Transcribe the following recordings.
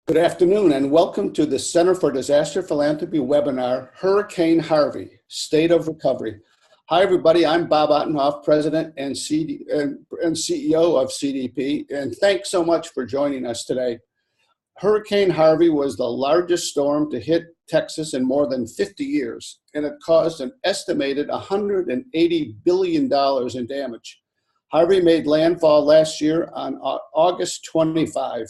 Good afternoon and welcome to the Center for Disaster Philanthropy webinar, Hurricane Harvey, State of Recovery. Hi everybody, I'm Bob Ottenhoff, President and CEO of CDP, and thanks so much for joining us today. Hurricane Harvey was the largest storm to hit Texas in more than 50 years, and it caused an estimated $180 billion in damage. Harvey made landfall last year on August 25.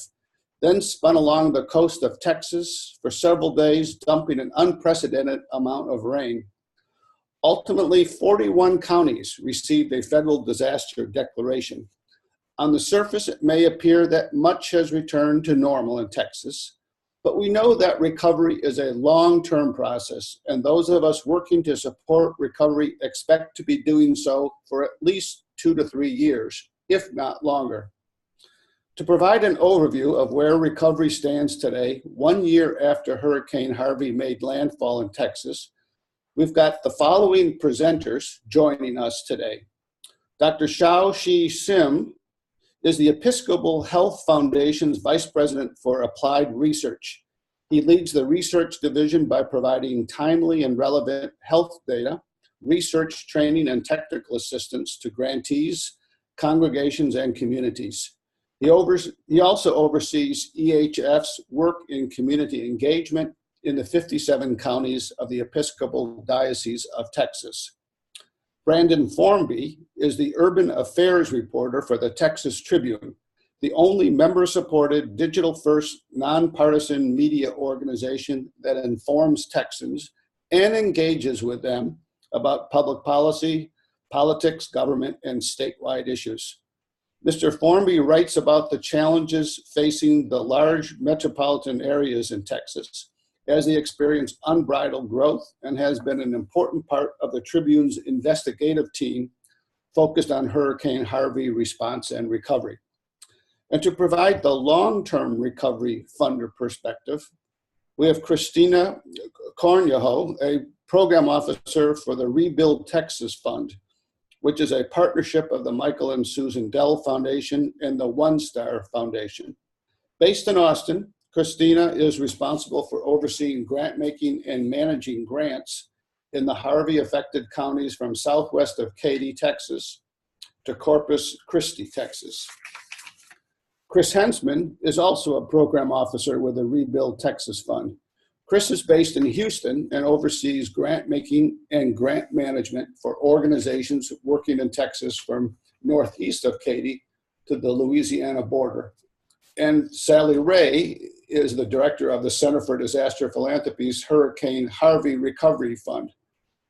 Then spun along the coast of Texas for several days, dumping an unprecedented amount of rain. Ultimately, 41 counties received a federal disaster declaration. On the surface, it may appear that much has returned to normal in Texas, but we know that recovery is a long-term process, and those of us working to support recovery expect to be doing so for at least 2 to 3 years, if not longer. To provide an overview of where recovery stands today, 1 year after Hurricane Harvey made landfall in Texas, we've got the following presenters joining us today. Dr. Xiao-Shi Sim is the Episcopal Health Foundation's Vice President for Applied Research. He leads the research division by providing timely and relevant health data, research training, and technical assistance to grantees, congregations, and communities. He also oversees EHF's work in community engagement in the 57 counties of the Episcopal Diocese of Texas. Brandon Formby is the Urban Affairs reporter for the Texas Tribune, the only member-supported, digital-first, nonpartisan media organization that informs Texans and engages with them about public policy, politics, government, and statewide issues. Mr. Formby writes about the challenges facing the large metropolitan areas in Texas as they experience unbridled growth, and has been an important part of the Tribune's investigative team focused on Hurricane Harvey response and recovery. And to provide the long-term recovery funder perspective, we have Christina Cornejo, a program officer for the Rebuild Texas Fund, which is a partnership of the Michael and Susan Dell Foundation and the One Star Foundation. Based in Austin, Christina is responsible for overseeing grant making and managing grants in the Harvey-affected counties from southwest of Katy, Texas, to Corpus Christi, Texas. Chris Hensman is also a program officer with the Rebuild Texas Fund. Chris is based in Houston and oversees grant making and grant management for organizations working in Texas from northeast of Katy to the Louisiana border. And Sally Ray is the director of the Center for Disaster Philanthropy's Hurricane Harvey Recovery Fund.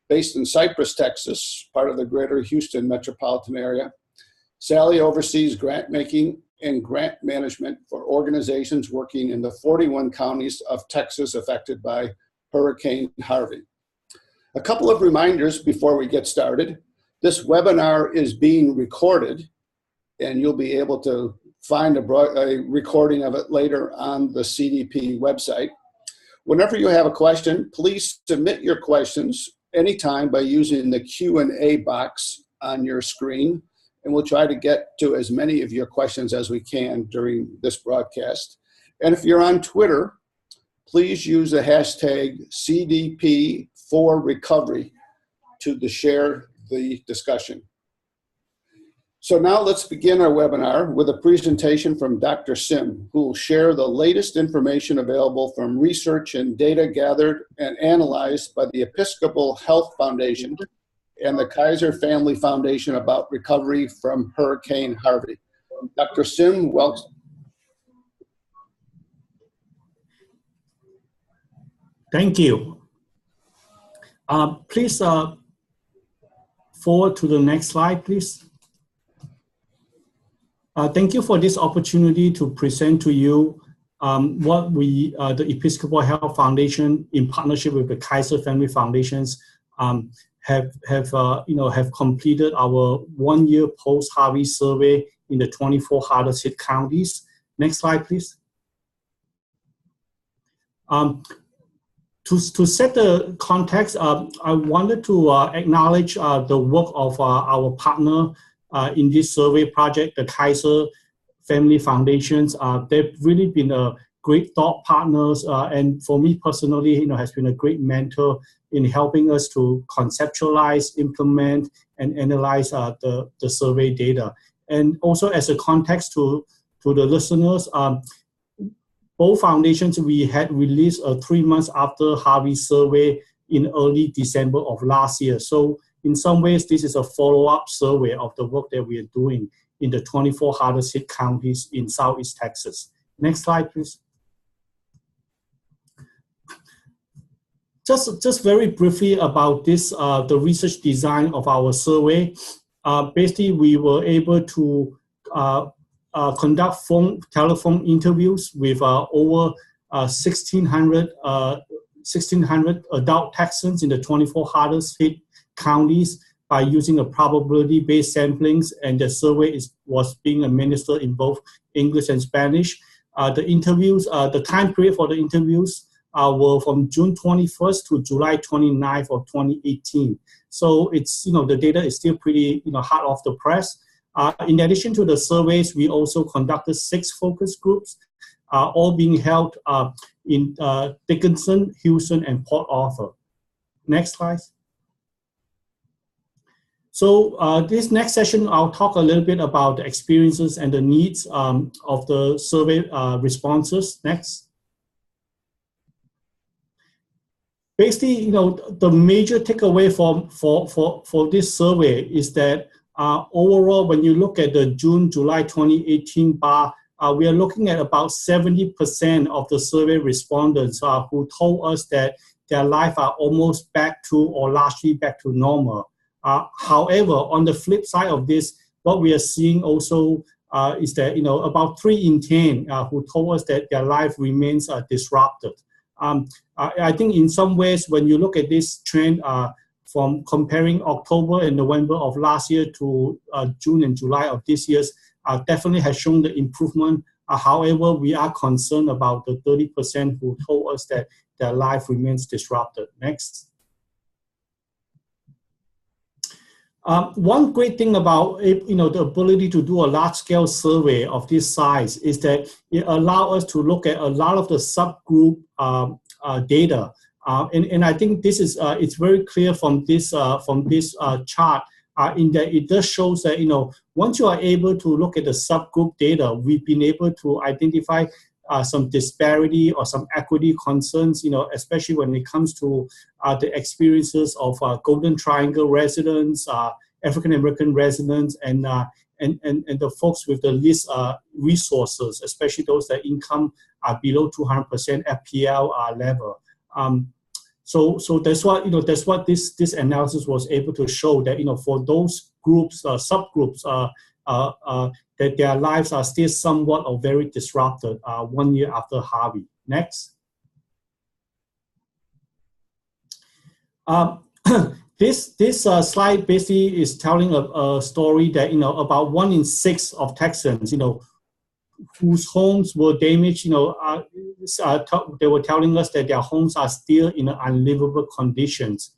Based in Cypress, Texas, part of the greater Houston metropolitan area, Sally oversees grant making and grant management for organizations working in the 41 counties of Texas affected by Hurricane Harvey. A couple of reminders before we get started. This webinar is being recorded, and you'll be able to find a recording of it later on the CDP website. Whenever you have a question, please submit your questions anytime by using the Q&A box on your screen, and we'll try to get to as many of your questions as we can during this broadcast. And if you're on Twitter, please use the hashtag CDP4Recovery to share the discussion. So now let's begin our webinar with a presentation from Dr. Sim, who will share the latest information available from research and data gathered and analyzed by the Episcopal Health Foundation and the Kaiser Family Foundation about recovery from Hurricane Harvey. Dr. Sim, welcome. Thank you. Please forward to the next slide, please. Thank you for this opportunity to present to you what we, the Episcopal Health Foundation, in partnership with the Kaiser Family Foundations, have completed our 1 year post-Harvey survey in the 24 hardest hit counties. Next slide, please. To set the context, I wanted to acknowledge the work of our partner in this survey project, the Kaiser Family Foundations. They've really been a great thought partners, and for me personally, has been a great mentor in helping us to conceptualize, implement, and analyze the survey data. And also as a context to the listeners, both foundations, we had released 3 months after Harvey's survey in early December of last year. So in some ways, this is a follow-up survey of the work that we are doing in the 24 hardest hit counties in Southeast Texas. Next slide, please. Just very briefly about this, the research design of our survey. Basically, we were able to conduct telephone interviews with over 1,600 adult Texans in the 24 hardest hit counties by using a probability-based samplings, and the survey was being administered in both English and Spanish. The interviews, the time period for the interviews were from June 21st to July 29th of 2018. So it's, the data is still pretty, hot off the press. In addition to the surveys, we also conducted 6 focus groups, all being held in Dickinson, Houston, and Port Arthur. Next slide. So this next session, I'll talk a little bit about the experiences and the needs of the survey responses. Next. Basically, the major takeaway for this survey is that overall, when you look at the June-July 2018 bar, we are looking at about 70% of the survey respondents who told us that their life are almost back to or largely back to normal. However, on the flip side of this, what we are seeing also is that about 3 in 10 who told us that their life remains disrupted. I think in some ways, when you look at this trend from comparing October and November of last year to June and July of this year, definitely has shown the improvement. However, we are concerned about the 30% who told us that their life remains disrupted. Next. One great thing about the ability to do a large-scale survey of this size is that it allows us to look at a lot of the subgroup data, and I think this is it's very clear from this chart in that it just shows that once you are able to look at the subgroup data, we've been able to identify some disparity or some equity concerns, especially when it comes to the experiences of Golden Triangle residents, African American residents, and the folks with the least resources, especially those that income are below 200% FPL level. So that's what this analysis was able to show, that for those groups, subgroups, that their lives are still somewhat or very disrupted 1 year after Harvey. Next. This slide basically is telling a story that about 1 in 6 of Texans whose homes were damaged. They were telling us that their homes are still in unlivable conditions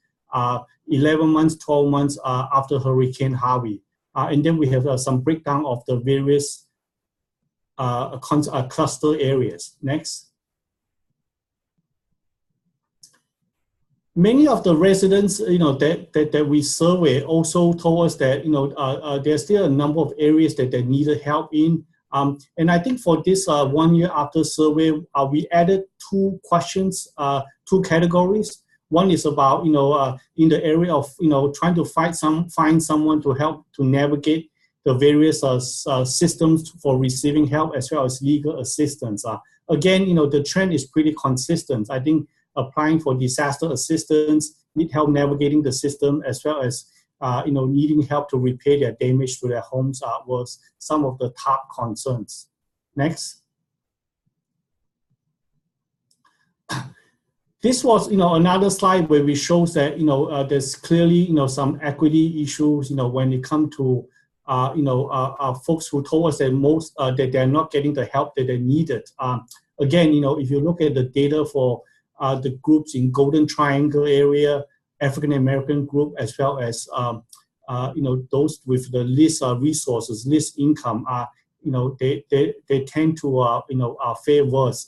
11 months, 12 months after Hurricane Harvey. And then we have some breakdown of the various cluster areas. Next. Many of the residents, that we survey also told us that, there's still a number of areas that they needed help in. And I think for this 1 year after survey, we added 2 questions, 2 categories. One is about, in the area of, trying to find someone to help to navigate the various systems for receiving help, as well as legal assistance. Again, the trend is pretty consistent. I think applying for disaster assistance, need help navigating the system, as well as needing help to repair their damage to their homes was some of the top concerns. Next. This was, another slide where we shows that, there's clearly, some equity issues, when it comes to, folks who told us that that they're not getting the help that they needed. Again, if you look at the data for the groups in Golden Triangle area, African American group, as well as those with the least resources, least income, they tend to fare worse.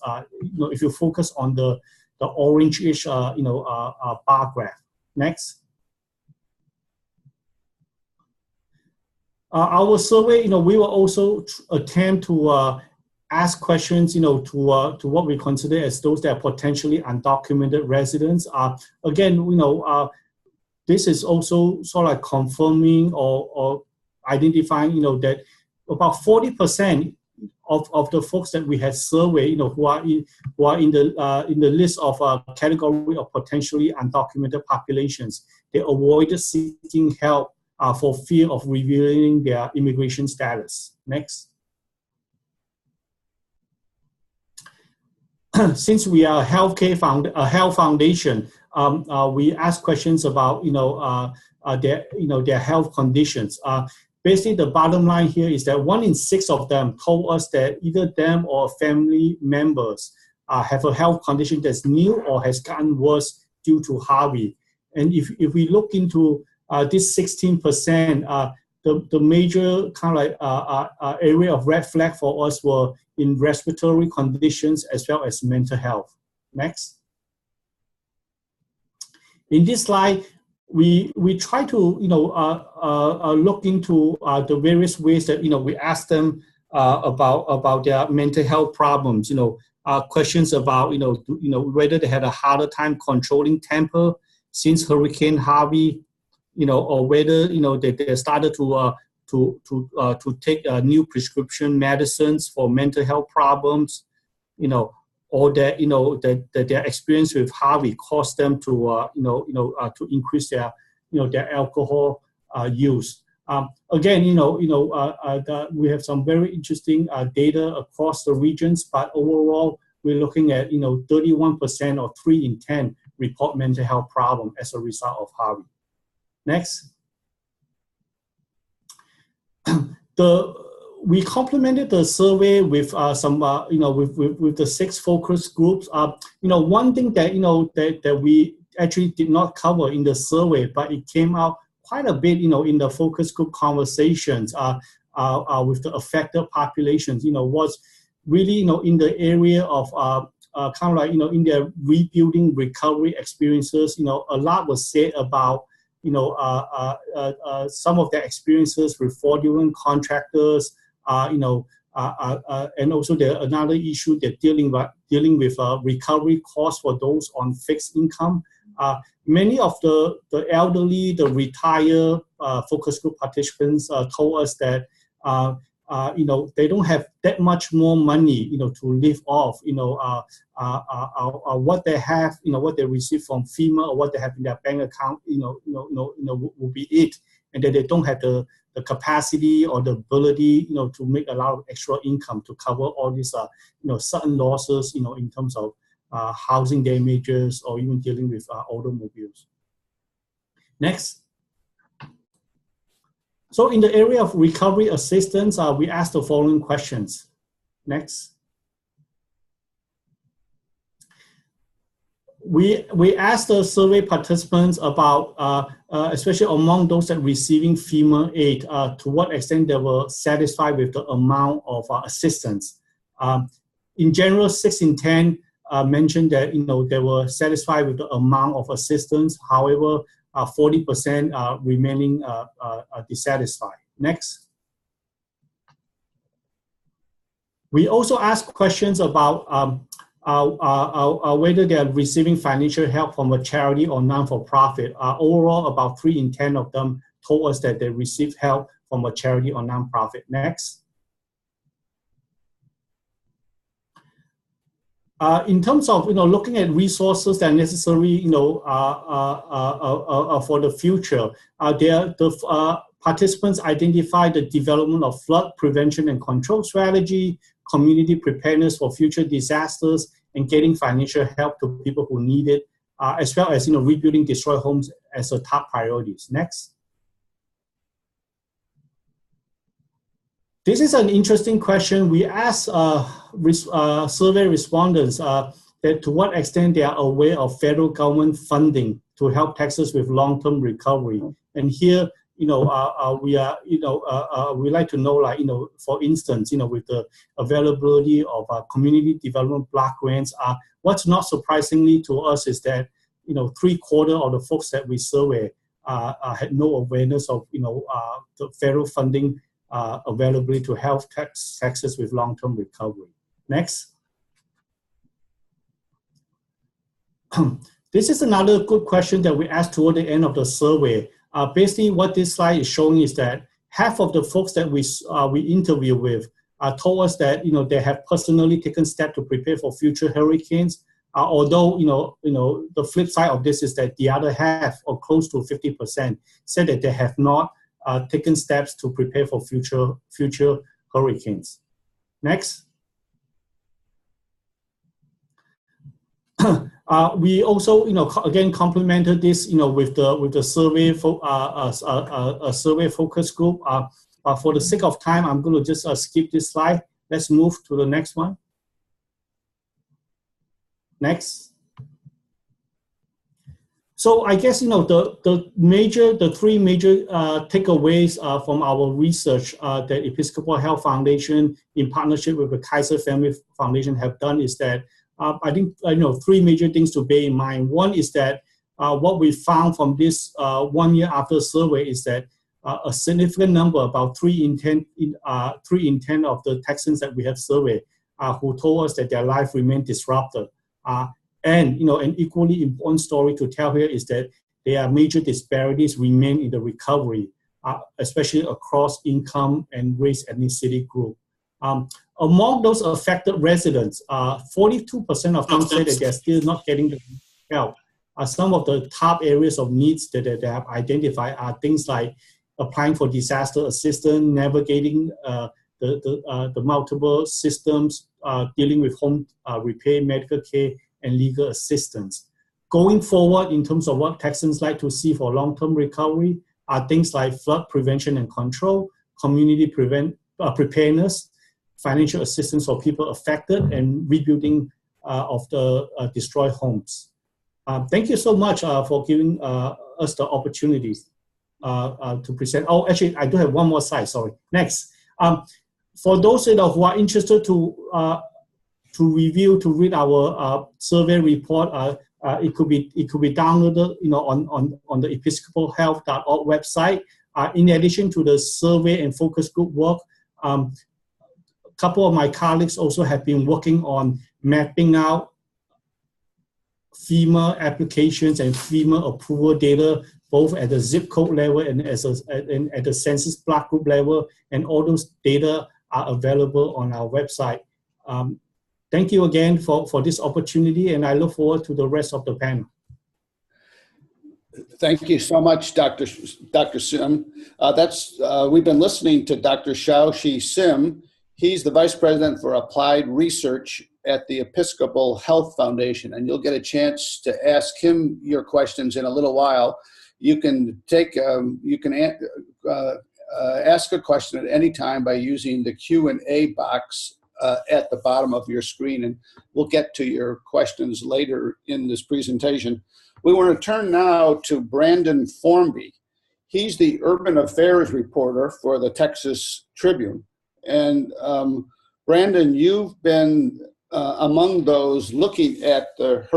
If you focus on the orange-ish bar graph. Next. Our survey, we will also attempt to ask questions, to what we consider as those that are potentially undocumented residents. Again, this is also sort of like confirming or identifying, that about 40% of the folks that we had surveyed, who are in the list of category of potentially undocumented populations, they avoided seeking help for fear of revealing their immigration status. Next. Since we are a health foundation, we ask questions about their health conditions. Basically, the bottom line here is that 1 in 6 of them told us that either them or family members have a health condition that's new or has gotten worse due to Harvey. And if we look into this 16%, the major kind of area of red flag for us were in respiratory conditions as well as mental health. Next. In this slide, we try to look into the various ways that we ask them about their mental health problems. Questions about whether they had a harder time controlling temper since Hurricane Harvey, or whether they started to take new prescription medicines for mental health problems, or that their experience with Harvey caused them to to increase their alcohol use. Again, we have some very interesting data across the regions, but overall we're looking at 31% or 3 in 10 report mental health problem as a result of Harvey. Next. We complemented the survey with some, with the 6 focus groups. One thing that we actually did not cover in the survey, but it came out quite a bit, in the focus group conversations with the affected populations, was really, in the area of kind of like, in their rebuilding recovery experiences. A lot was said about some of their experiences with fraudulent contractors, and also another issue they're dealing with recovery costs for those on fixed income. Many of the elderly, the retired focus group participants told us that they don't have that much more money, to live off, what they have, what they receive from FEMA or what they have in their bank account, will be it, and that they don't have the capacity or the ability, to make a lot of extra income to cover all these, sudden losses, in terms of housing damages or even dealing with automobiles. Next. So in the area of recovery assistance, we asked the following questions. Next. We asked the survey participants about, especially among those that receiving FEMA aid, to what extent they were satisfied with the amount of assistance. In general, 6 in 10 mentioned that they were satisfied with the amount of assistance. However, 40% remaining dissatisfied. Next. We also asked questions about whether they are receiving financial help from a charity or non-for-profit. Overall, about 3 in 10 of them told us that they received help from a charity or non-profit. Next. In terms of looking at resources that are necessary for the future, the participants identified the development of flood prevention and control strategy, community preparedness for future disasters, and getting financial help to people who need it, as well as rebuilding destroyed homes as the top priorities. Next. This is an interesting question. We asked survey respondents that to what extent they are aware of federal government funding to help Texas with long-term recovery. And here, we are, we like to know, like, for instance, with the availability of community development block grants. What's not surprisingly to us is that, 3/4 of the folks that we survey had no awareness of, the federal funding availability to help Texas with long-term recovery. Next. This is another good question that we asked toward the end of the survey. Basically, what this slide is showing is that half of the folks that we interview with told us that they have personally taken steps to prepare for future hurricanes. Although the flip side of this is that the other half, or close to 50%, said that they have not taken steps to prepare for future hurricanes. Next. We also, again, complemented this, with the survey survey focus group. For the sake of time, I'm going to just skip this slide. Let's move to the next one. Next. So I guess the three major takeaways from our research that Episcopal Health Foundation, in partnership with the Kaiser Family Foundation, have done is that I think three major things to bear in mind. One is that what we found from this 1 year after survey is that a significant number, about 3 in 10 of the Texans that we have surveyed, who told us that their life remained disrupted. And an equally important story to tell here is that there are major disparities remain in the recovery, especially across income and race ethnicity group. Among those affected residents, 42% of them say that they're still not getting the help. Some of the top areas of needs that they have identified are things like applying for disaster assistance, navigating the multiple systems, dealing with home repair, medical care, and legal assistance. Going forward, in terms of what Texans like to see for long-term recovery, are things like flood prevention and control, community preparedness, financial assistance for people affected, and rebuilding of the destroyed homes. Thank you so much for giving us the opportunities to present. Oh, actually, I do have one more slide, sorry. Next. For those who are interested to read our survey report, it could be downloaded on the episcopalhealth.org website. In addition to the survey and focus group work, a couple of my colleagues also have been working on mapping out FEMA applications and FEMA approval data, both at the zip code level and at the census block group level, and all those data are available on our website. Thank you again for this opportunity, and I look forward to the rest of the panel. Thank you so much, Dr. Sim. We've been listening to Dr. Xiaoxi Sim. He's the Vice President for Applied Research at the Episcopal Health Foundation, and you'll get a chance to ask him your questions in a little while. You can ask a question at any time by using the Q&A box at the bottom of your screen, and we'll get to your questions later in this presentation. We want to turn now to Brandon Formby. He's the Urban Affairs reporter for the Texas Tribune. And Brandon, you've been among those looking at the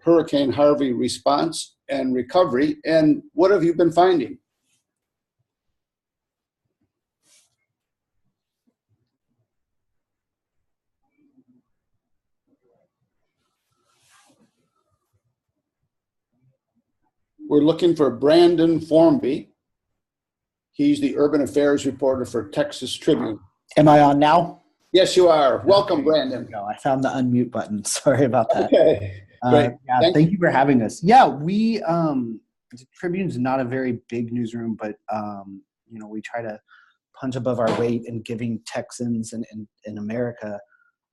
Hurricane Harvey response and recovery, and what have you been finding? We're looking for Brandon Formby. He's the Urban Affairs reporter for Texas Tribune. Am I on now? Yes, you are. Welcome, Brandon. No, I found the unmute button. Sorry about that. Okay, great. Yeah, thank you for having us. Yeah, we the Tribune's not a very big newsroom, but we try to punch above our weight in giving Texans and in America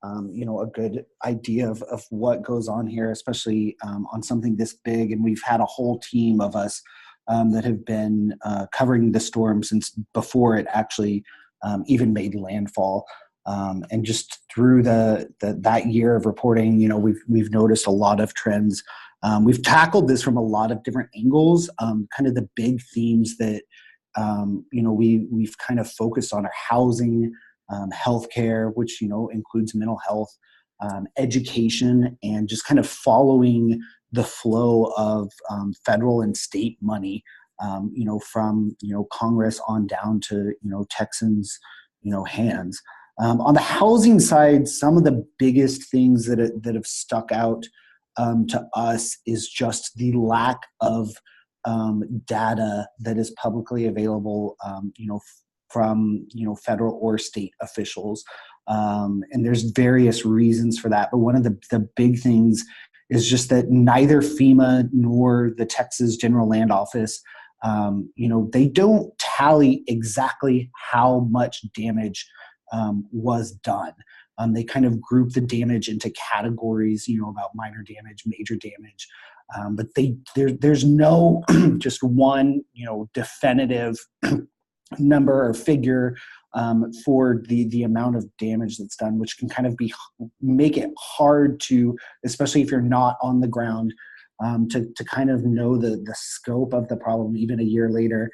a good idea of what goes on here, especially on something this big. And we've had a whole team of us that have been covering the storm since before it actually even made landfall. And just through that year of reporting, we've noticed a lot of trends. We've tackled this from a lot of different angles. Kind of the big themes that we've kind of focused on our housing, healthcare, which, includes mental health, education, and just kind of following the flow of federal and state money, from, Congress on down to, Texans, hands. On the housing side, some of the biggest things that have stuck out to us is just the lack of data that is publicly available, from federal or state officials, and there's various reasons for that. But one of the big things is just that neither FEMA nor the Texas General Land Office, they don't tally exactly how much damage was done. They kind of group the damage into categories, about minor damage, major damage, but there's no just one, definitive number or figure for the amount of damage that's done, which can kind of make it hard to, especially if you're not on the ground, to kind of know the scope of the problem even a year later.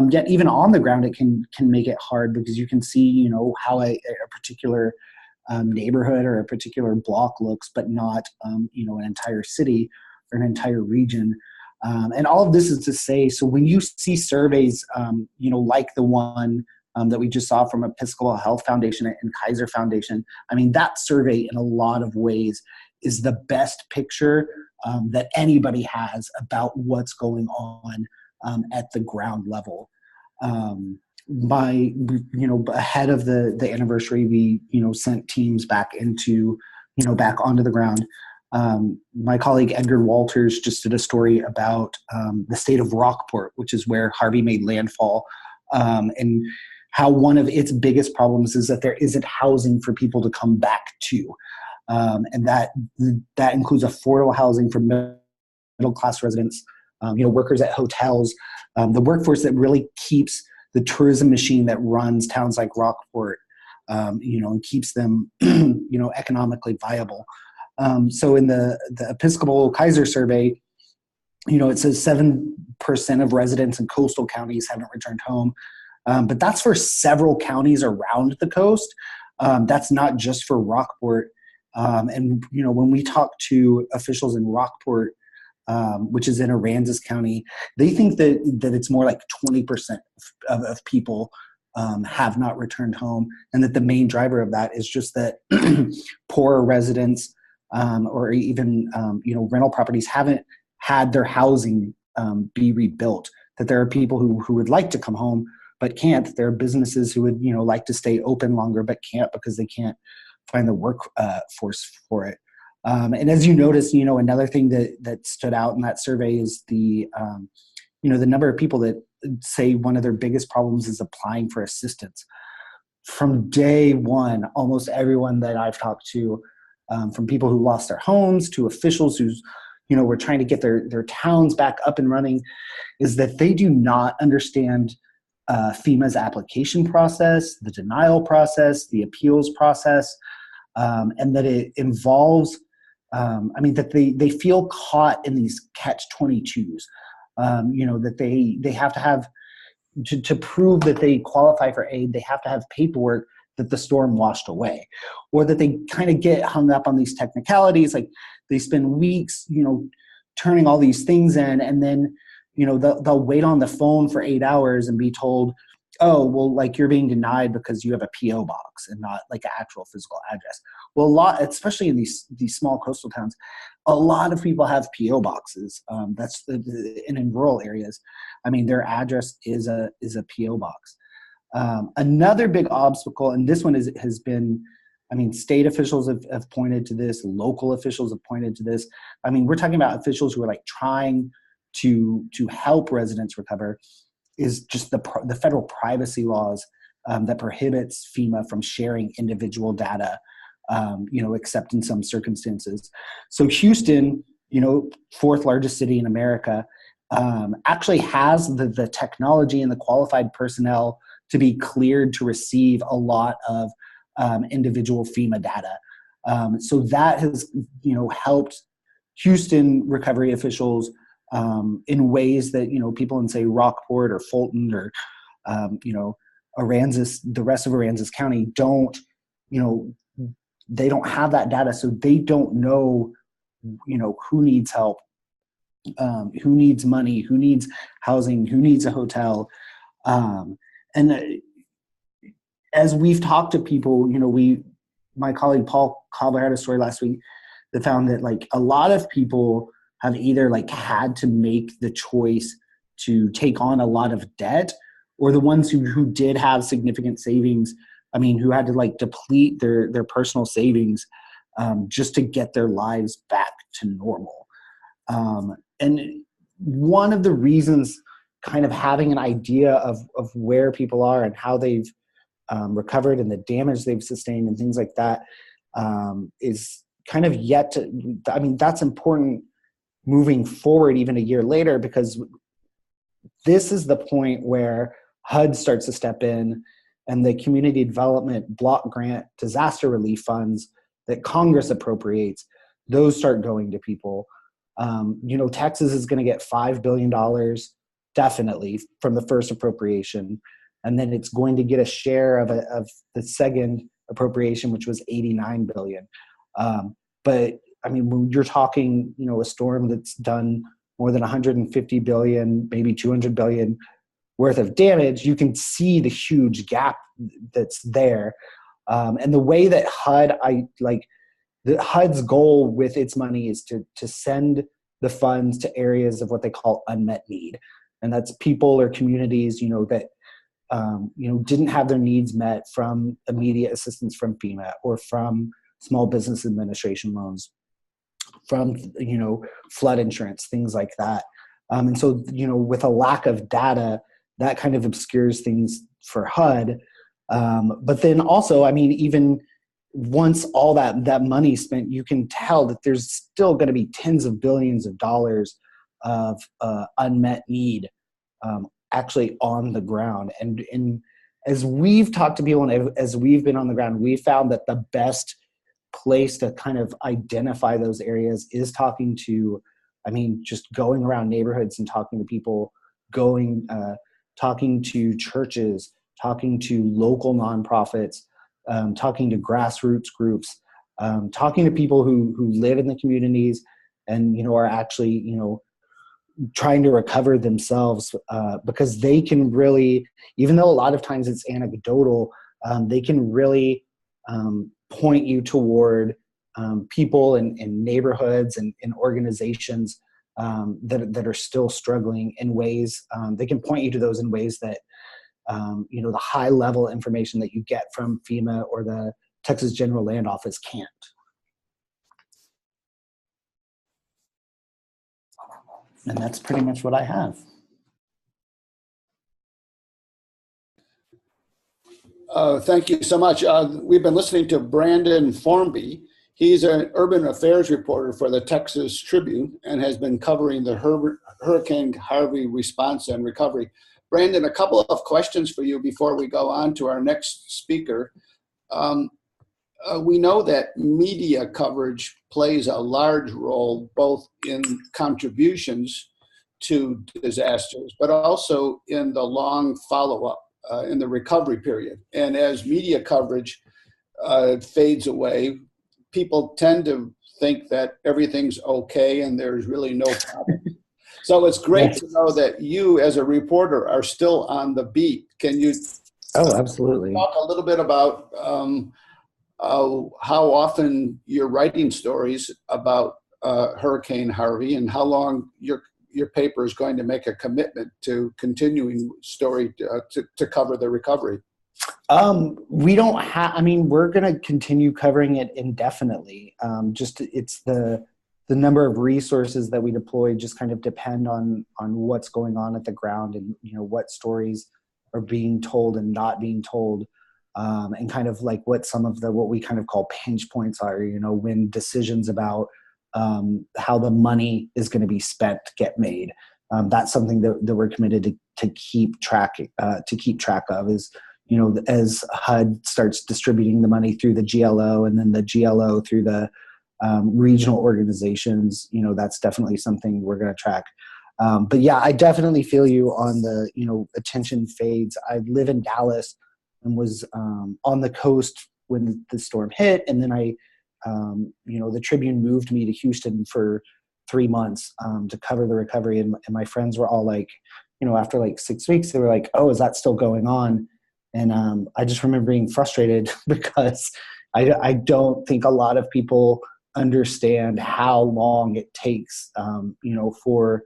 Yet even on the ground, it can make it hard because you can see, how a particular neighborhood or a particular block looks, but not, an entire city or an entire region. And all of this is to say, so when you see surveys, like the one that we just saw from Episcopal Health Foundation and Kaiser Foundation, that survey in a lot of ways is the best picture that anybody has about what's going on at the ground level. Ahead of the anniversary, we, sent teams back onto the ground. My colleague Edgar Walters just did a story about the state of Rockport, which is where Harvey made landfall, and how one of its biggest problems is that there isn't housing for people to come back to. And that includes affordable housing for middle-class residents, workers at hotels, the workforce that really keeps the tourism machine that runs towns like Rockport, and keeps them, economically viable. So in the Episcopal Kaiser survey, it says 7% of residents in coastal counties haven't returned home. But that's for several counties around the coast. That's not just for Rockport. And, when we talk to officials in Rockport, which is in Aransas County, they think that it's more like 20% of people have not returned home, and that the main driver of that is just that poorer residents or even rental properties haven't had their housing be rebuilt. That there are people who would like to come home but can't. There are businesses who would like to stay open longer but can't because they can't find the workforce for it. And as you notice, another thing that stood out in that survey is the number of people that say one of their biggest problems is applying for assistance. From day one, almost everyone that I've talked to, from people who lost their homes to officials who's, were trying to get their towns back up and running, is that they do not understand FEMA's application process, the denial process, the appeals process, and that it involves, that they feel caught in these catch-22s, that they have to have, to prove that they qualify for aid, they have to have paperwork that the storm washed away, or that they kind of get hung up on these technicalities. Like they spend weeks, turning all these things in, and then, they'll wait on the phone for 8 hours and be told, oh, well, like you're being denied because you have a PO box and not like an actual physical address. Well, especially in these small coastal towns, a lot of people have PO boxes. That's in rural areas. Their address is a PO box. Another big obstacle, and this one has been, state officials have pointed to this, local officials have pointed to this. We're talking about officials who are like trying to help residents recover, is just the federal privacy laws that prohibits FEMA from sharing individual data, except in some circumstances. So Houston, fourth largest city in America, actually has the technology and the qualified personnel to be cleared to receive a lot of individual FEMA data. So that has, helped Houston recovery officials in ways that, people in, say, Rockport or Fulton or Aransas, the rest of Aransas County don't, they don't have that data, so they don't know, who needs help, who needs money, who needs housing, who needs a hotel. And as we've talked to people, my colleague Paul Cobbler had a story last week that found that like a lot of people have either like had to make the choice to take on a lot of debt, or the ones who did have significant savings, who had to like deplete their personal savings just to get their lives back to normal. And one of the reasons kind of having an idea of where people are and how they've recovered and the damage they've sustained and things like that is kind of yet to, that's important moving forward even a year later, because this is the point where HUD starts to step in and the community development block grant disaster relief funds that Congress appropriates, those start going to people. Texas is going to get $5 billion definitely from the first appropriation. And then it's going to get a share of the second appropriation, which was $89 billion. But when you're talking, a storm that's done more than $150 billion, maybe $200 billion worth of damage, you can see the huge gap that's there. And the way that HUD's goal with its money is to send the funds to areas of what they call unmet need. And that's people or communities, that didn't have their needs met from immediate assistance from FEMA or from Small Business Administration loans, from, flood insurance, things like that. And so, with a lack of data, that kind of obscures things for HUD. But then also, even once all that money is spent, you can tell that there's still going to be tens of billions of dollars of unmet need actually on the ground. And as we've talked to people and as we've been on the ground, we've found that the best place to kind of identify those areas is talking to, just going around neighborhoods and talking to people, talking to churches, talking to local nonprofits, talking to grassroots groups, talking to people who live in the communities and, are actually, trying to recover themselves, because they can really, even though a lot of times it's anecdotal, they can really point you toward people and neighborhoods and organizations that are still struggling in ways. They can point you to those in ways that, the high level information that you get from FEMA or the Texas General Land Office can't. And that's pretty much what I have. Thank you so much. We've been listening to Brandon Formby. He's an urban affairs reporter for the Texas Tribune and has been covering the Hurricane Harvey response and recovery. Brandon, a couple of questions for you before we go on to our next speaker. We know that media coverage plays a large role both in contributions to disasters, but also in the long follow-up in the recovery period. And as media coverage fades away, people tend to think that everything's okay and there's really no problem. So it's great to know that you as a reporter are still on the beat. Can you absolutely talk a little bit about how often you're writing stories about Hurricane Harvey and how long your paper is going to make a commitment to continuing story to cover the recovery? We don't have, we're going to continue covering it indefinitely. It's the number of resources that we deploy just kind of depend on what's going on at the ground and, what stories are being told and not being told. And kind of like what some of what we kind of call pinch points are, when decisions about how the money is going to be spent get made. That's something that we're committed to keep track of is, as HUD starts distributing the money through the GLO and then the GLO through the regional organizations, that's definitely something we're going to track. But yeah, I definitely feel you on the, attention fades. I live in Dallas and was on the coast when the storm hit. And then the Tribune moved me to Houston for 3 months to cover the recovery. And my friends were all like, after like 6 weeks, they were like, oh, is that still going on? And I just remember being frustrated because I don't think a lot of people understand how long it takes, for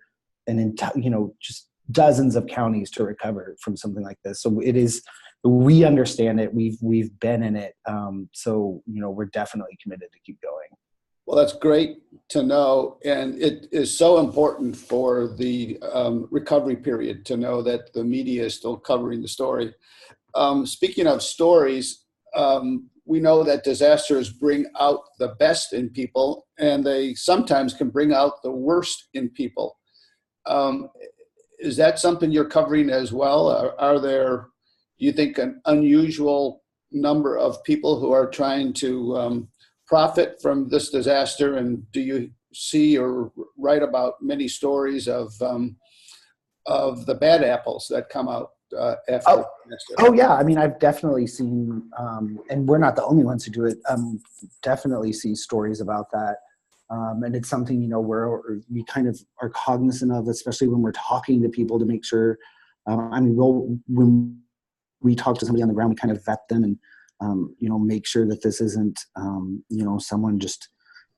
just dozens of counties to recover from something like this. So we understand it. We've been in it. So we're definitely committed to keep going. Well, that's great to know. And it is so important for the recovery period to know that the media is still covering the story. Speaking of stories, we know that disasters bring out the best in people, and they sometimes can bring out the worst in people. Is that something you're covering as well? Are there, do you think, an unusual number of people who are trying to profit from this disaster? And do you see or write about many stories of the bad apples that come out after? Oh yeah, I mean, I've definitely seen, and we're not the only ones who do it. Definitely see stories about that. And it's something, we kind of are cognizant of, especially when we're talking to people to make sure, when we talk to somebody on the ground, we kind of vet them and, make sure that this isn't, someone just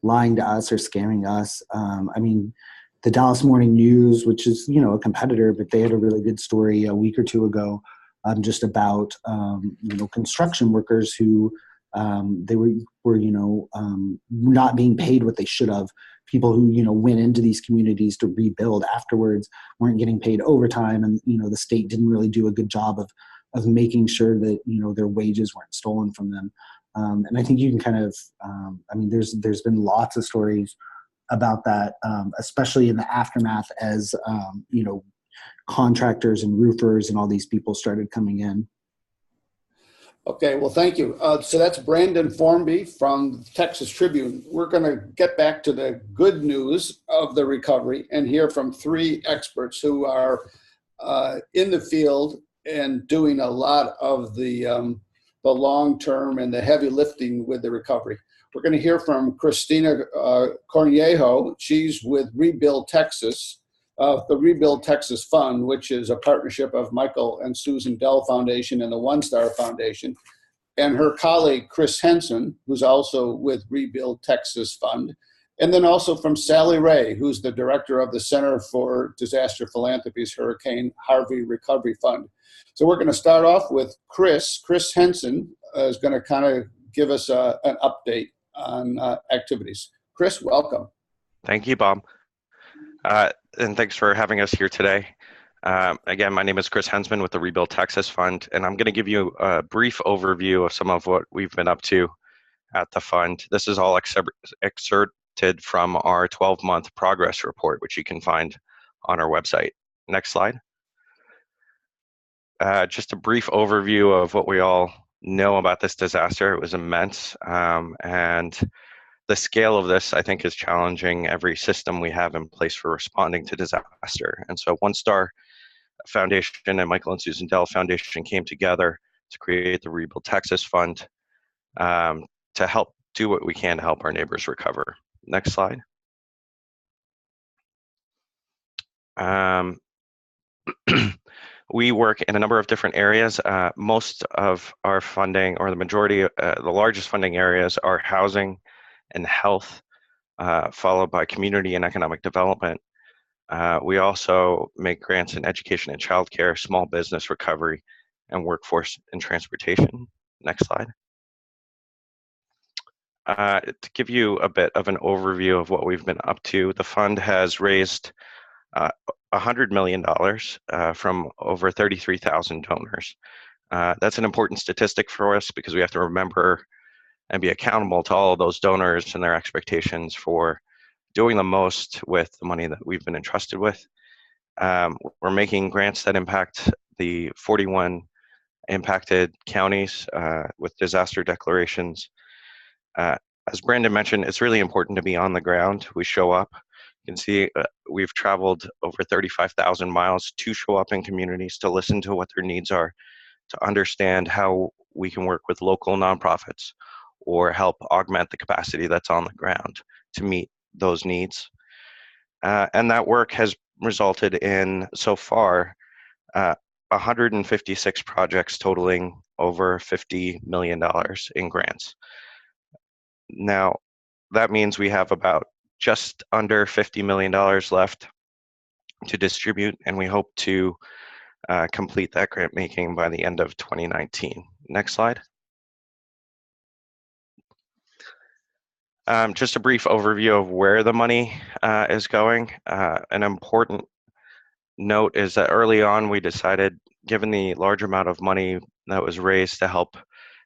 lying to us or scamming us. The Dallas Morning News, which is, a competitor, but they had a really good story a week or two ago, just about, construction workers who, they were not being paid what they should have. People who, went into these communities to rebuild afterwards weren't getting paid overtime. And, the state didn't really do a good job of making sure that, their wages weren't stolen from them. And I think you can kind of, there's been lots of stories about that, especially in the aftermath as, contractors and roofers and all these people started coming in. Okay, well, thank you. So that's Brandon Formby from Texas Tribune. We're going to get back to the good news of the recovery and hear from three experts who are in the field and doing a lot of the long-term and the heavy lifting with the recovery. We're going to hear from Christina Cornejo. She's with Rebuild Texas, the Rebuild Texas Fund, which is a partnership of Michael and Susan Dell Foundation and the One Star Foundation, and her colleague, Chris Henson, who's also with Rebuild Texas Fund, and then also from Sally Ray, who's the director of the Center for Disaster Philanthropy's Hurricane Harvey Recovery Fund. So we're going to start off with Chris. Chris Henson is going to kind of give us an update on activities. Chris, welcome. Thank you, Bob. And thanks for having us here today. Again, my name is Chris Hensman with the Rebuild Texas Fund, and I'm going to give you a brief overview of some of what we've been up to at the fund. This is all excerpted from our 12-month progress report, which you can find on our website. Next slide. Just a brief overview of what we all know about this disaster. It was immense, and the scale of this, I think, is challenging every system we have in place for responding to disaster. And so One Star Foundation and Michael and Susan Dell Foundation came together to create the Rebuild Texas Fund to help do what we can to help our neighbors recover. Next slide. We work in a number of different areas. Most of our funding, or the majority, the largest funding areas are housing and health, followed by community and economic development. We also make grants in education and childcare, small business recovery, and workforce and transportation. Next slide. To give you a bit of an overview of what we've been up to, the fund has raised $100 million from over 33,000 donors. That's an important statistic for us because we have to remember and be accountable to all of those donors and their expectations for doing the most with the money that we've been entrusted with. We're making grants that impact the 41 impacted counties with disaster declarations. As Brandon mentioned, it's really important to be on the ground. We show up You can see we've traveled over 35,000 miles to show up in communities, to listen to what their needs are, to understand how we can work with local nonprofits or help augment the capacity that's on the ground to meet those needs. And that work has resulted in, so far, 156 projects totaling over $50 million in grants. Now, that means we have about just under $50 million left to distribute, and we hope to complete that grant making by the end of 2019. Next slide. Just a brief overview of where the money is going. An important note is that early on we decided, given the large amount of money that was raised to help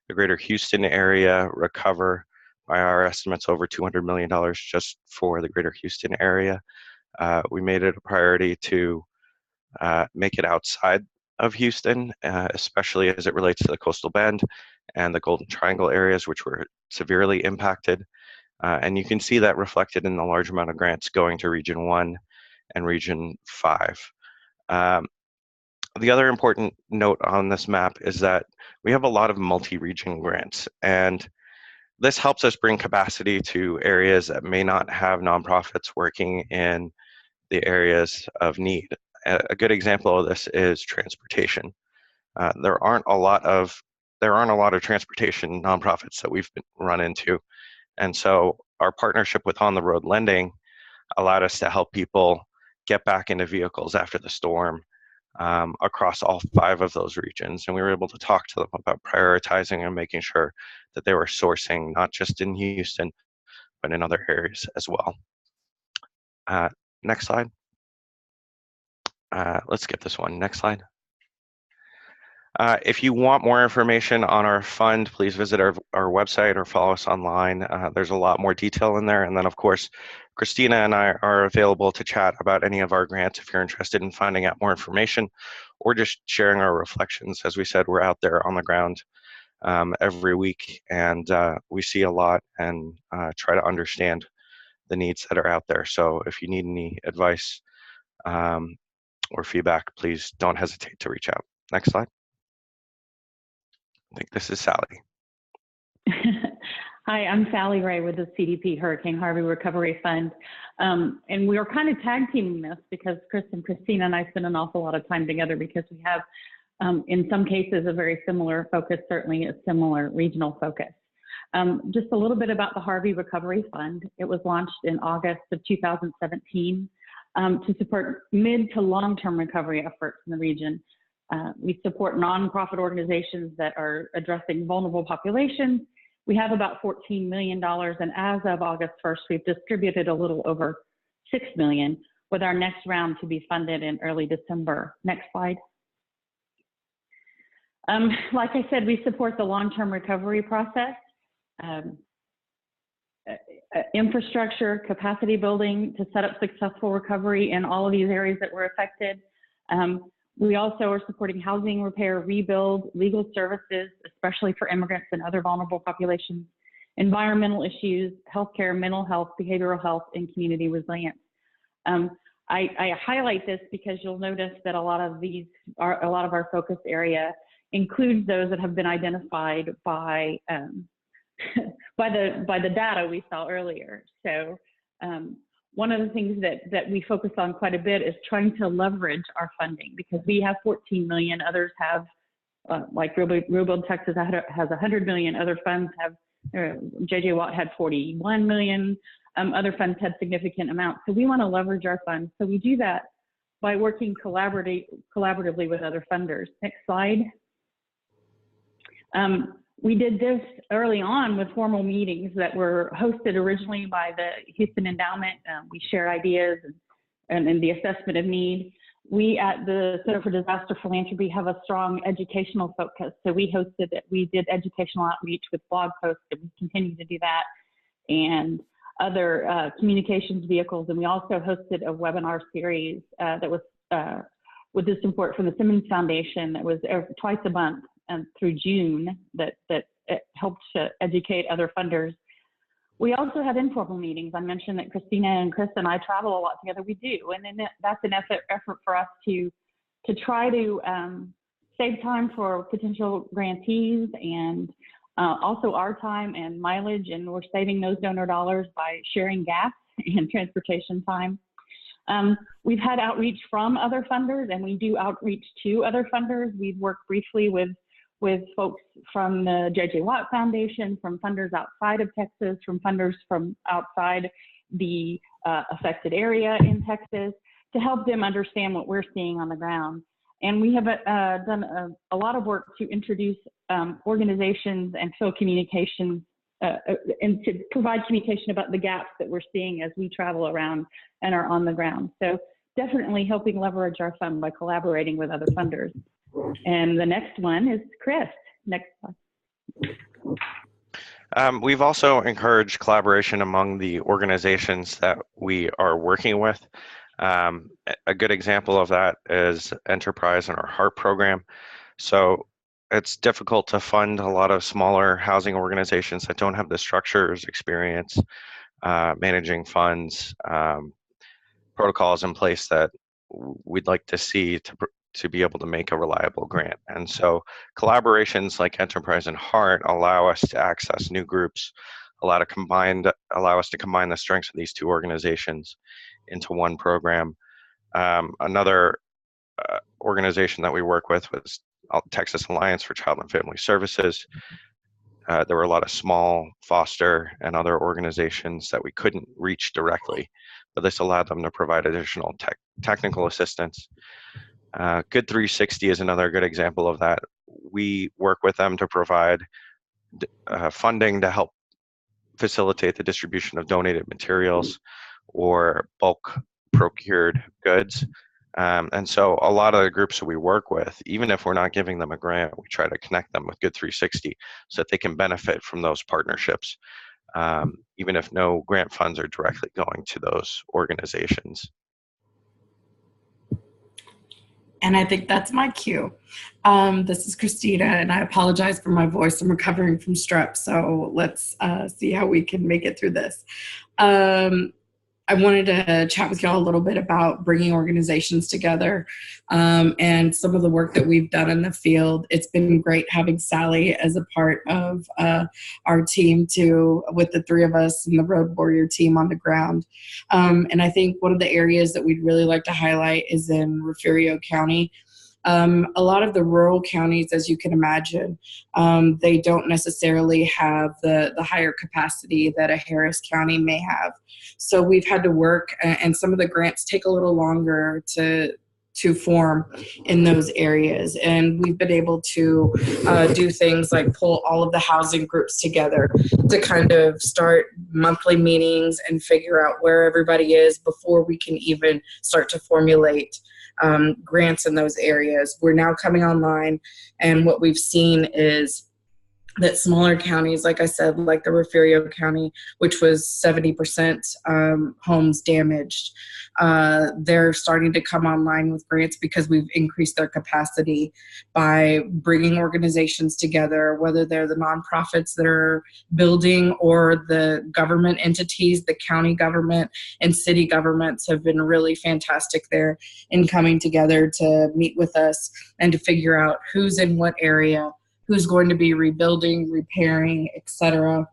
the greater Houston area recover, by our estimates, over $200 million just for the greater Houston area, we made it a priority to make it outside of Houston, especially as it relates to the Coastal Bend and the Golden Triangle areas, which were severely impacted. And you can see that reflected in the large amount of grants going to Region 1 and Region 5. The other important note on this map is that we have a lot of multi-region grants, and this helps us bring capacity to areas that may not have nonprofits working in the areas of need. A good example of this is transportation. There aren't a lot of transportation nonprofits that we've run into, and so our partnership with On the Road Lending allowed us to help people get back into vehicles after the storm across all 5 of those regions. And we were able to talk to them about prioritizing and making sure that they were sourcing not just in Houston, but in other areas as well. Next slide. Let's skip this one. Next slide. If you want more information on our fund, please visit our website or follow us online. There's a lot more detail in there. And then, of course, Christina and I are available to chat about any of our grants if you're interested in finding out more information or just sharing our reflections. As we said, we're out there on the ground every week, and we see a lot and try to understand the needs that are out there. So if you need any advice or feedback, please don't hesitate to reach out. Next slide. I think this is Sally. Hi, I'm Sally Ray with the CDP Hurricane Harvey Recovery Fund. And we are kind of tag teaming this because Chris and Christina and I spend an awful lot of time together because we have, in some cases, a very similar focus, certainly a similar regional focus. Just a little bit about the Harvey Recovery Fund. It was launched in August of 2017 to support mid to long-term recovery efforts in the region. We support nonprofit organizations that are addressing vulnerable populations. We have about $14 million, and as of August 1st, we've distributed a little over $6 million, with our next round to be funded in early December. Next slide. Like I said, we support the long-term recovery process, infrastructure, capacity building to set up successful recovery in all of these areas that were affected. We also are supporting housing repair, rebuild, legal services, especially for immigrants and other vulnerable populations, environmental issues, healthcare, mental health, behavioral health, and community resilience. I highlight this because you'll notice that a lot of our focus area includes those that have been identified by the data we saw earlier. So one of the things that we focus on quite a bit is trying to leverage our funding, because we have 14 million, others have, like Rebuild Texas has 100 million, other funds have, JJ Watt had 41 million, other funds had significant amounts. So we want to leverage our funds. So we do that by working collaboratively with other funders. Next slide. We did this early on with formal meetings that were hosted originally by the Houston Endowment. We shared ideas and the assessment of need. We at the Center for Disaster Philanthropy have a strong educational focus. So we did educational outreach with blog posts, and we continue to do that, and other communications vehicles. And we also hosted a webinar series that was with the support from the Simmons Foundation that was twice a month through June that helped to educate other funders. We also have informal meetings. I mentioned that Christina and Chris and I travel a lot together. We do, and then that's an effort for us to try to save time for potential grantees, and also our time and mileage, and we're saving those donor dollars by sharing gas and transportation time. We've had outreach from other funders, and we do outreach to other funders. We've worked briefly with folks from the J.J. Watt Foundation, from funders outside of Texas, from funders from outside the affected area in Texas, to help them understand what we're seeing on the ground. And we have done a lot of work to introduce organizations and fill communications and to provide communication about the gaps that we're seeing as we travel around and are on the ground. So definitely helping leverage our fund by collaborating with other funders. And the next one is Chris. Next slide. We've also encouraged collaboration among the organizations that we are working with. A good example of that is Enterprise and our HEART program. So it's difficult to fund a lot of smaller housing organizations that don't have the structures, experience, managing funds, protocols in place that we'd like to see to be able to make a reliable grant. And so collaborations like Enterprise and HEART allow us to access new groups, allow us to combine the strengths of these two organizations into one program. Another organization that we work with was Texas Alliance for Child and Family Services. There were a lot of small foster and other organizations that we couldn't reach directly, but this allowed them to provide additional technical assistance. Good 360 is another good example of that. We work with them to provide funding to help facilitate the distribution of donated materials or bulk procured goods. And so a lot of the groups that we work with, even if we're not giving them a grant, we try to connect them with Good 360 so that they can benefit from those partnerships, even if no grant funds are directly going to those organizations. And I think that's my cue. This is Christina, and I apologize for my voice. I'm recovering from strep, so let's see how we can make it through this. I wanted to chat with y'all a little bit about bringing organizations together and some of the work that we've done in the field. It's been great having Sally as a part of our team with the three of us and the Road Warrior team on the ground. And I think one of the areas that we'd really like to highlight is in Refugio County. A lot of the rural counties, as you can imagine, they don't necessarily have the higher capacity that a Harris County may have. So we've had to work, and some of the grants take a little longer to form in those areas. And we've been able to do things like pull all of the housing groups together to kind of start monthly meetings and figure out where everybody is before we can even start to formulate grants in those areas. We're now coming online, and what we've seen is that smaller counties, like I said, like the Refugio County, which was 70% homes damaged, they're starting to come online with grants because we've increased their capacity by bringing organizations together, whether they're the nonprofits that are building or the government entities. The county government and city governments have been really fantastic there in coming together to meet with us and to figure out who's in what area, who's going to be rebuilding, repairing, etc.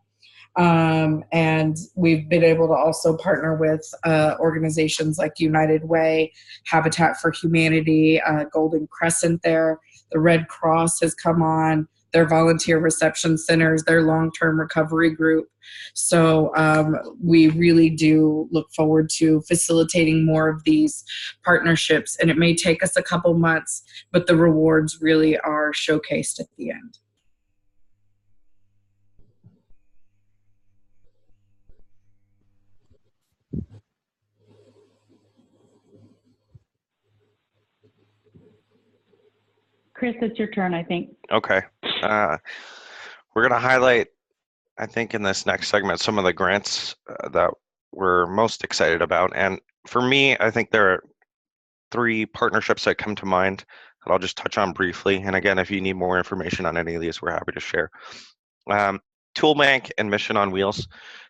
And we've been able to also partner with organizations like United Way, Habitat for Humanity, Golden Crescent there. The Red Cross has come on, their volunteer reception centers, their long-term recovery group. So we really do look forward to facilitating more of these partnerships. And it may take us a couple months, but the rewards really are showcased at the end. Chris, it's your turn, I think. Okay. We're going to highlight, I think, in this next segment, some of the grants that we're most excited about. And for me, I think there are three partnerships that come to mind that I'll just touch on briefly. And again, if you need more information on any of these, we're happy to share. Tool Bank and Mission on Wheels,